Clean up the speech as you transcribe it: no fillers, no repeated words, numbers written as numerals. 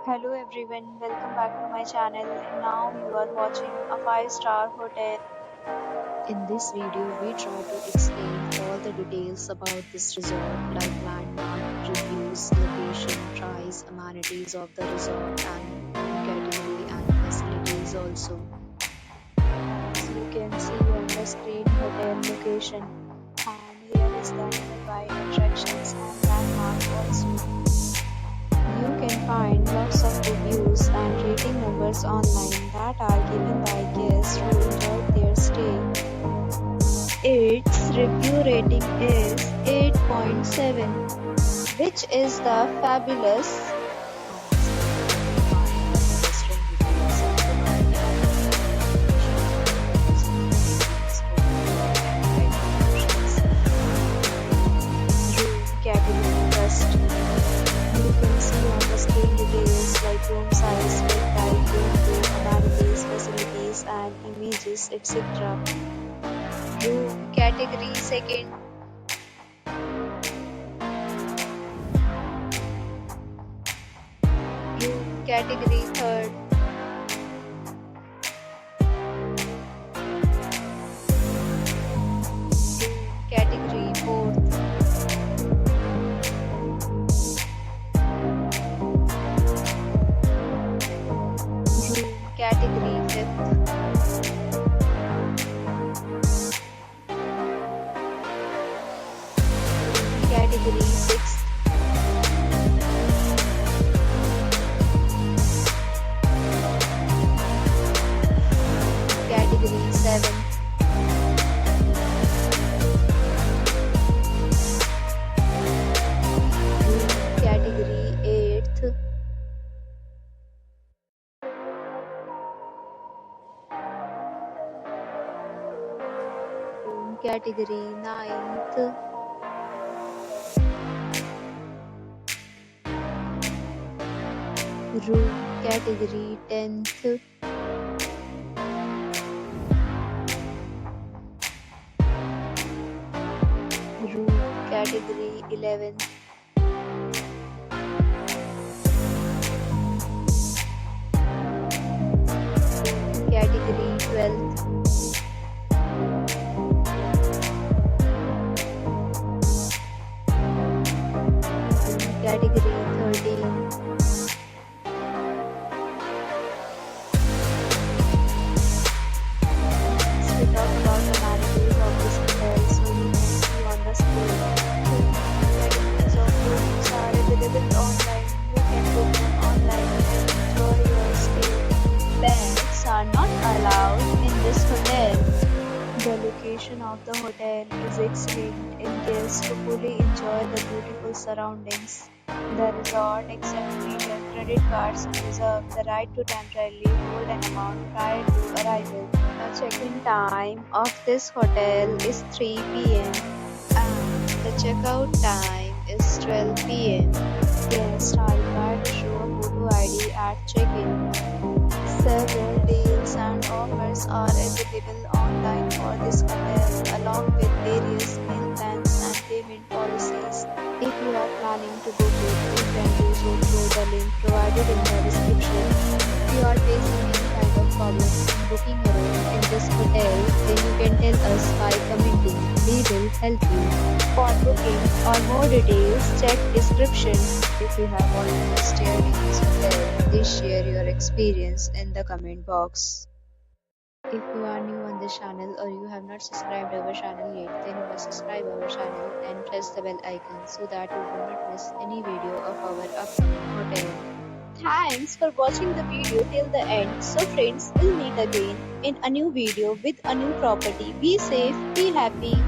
Hello everyone, welcome back to my channel. Now you are watching a 5-star hotel. In this video, we try to explain all the details about this resort like landmark, reviews, location, price, amenities of the resort and category and facilities also. As you can see on the screen, hotel location. And here is the nearby attractions and landmark also. You can find lots of reviews and rating numbers online that are given by guests who enjoyed their stay. Its review rating is 8.7, which is the fabulous. Category first. You can see on the screen details like room size, bed type, room view, amenities, facilities, and images, etc. Room category second. Room category third. Room category fourth. Room category fifth. Category sixth. Category seventh. Category eighth. Category ninth. Room category 10th. Room category 11th. Category 12th. Category 13th. We talk about the amenities of this hotel, so you can see on the screen. Categories of rooms are available online. You can book them online and enjoy your stay. Pets are not allowed in this hotel. The location of the hotel is excellent and guests to fully enjoy the beautiful surroundings. The resort accepts major credit cards and reserves the right to temporarily hold an amount prior to arrival. The check-in time of this hotel is 3 p.m. and the checkout time is 12 p.m. Guests are required to show a photo ID at check-in. Several deals and offers are available online for this hotel, along with various meal plans and payment policies. If you are planning to book it, you can do so through the link provided in the description. If you are facing any kind of problem in booking a room in this hotel, then you can tell us by commenting. We will help you. For booking or more details, check description. If you have already stayed in this hotel, please share your experience in the comment box. If you are new on this channel or you have not subscribed our channel yet, then you must subscribe our channel and press the bell icon so that you do not miss any video of our upcoming hotel. Thanks for watching the video till the end. So friends, we'll meet again in a new video with a new property. Be safe, be happy.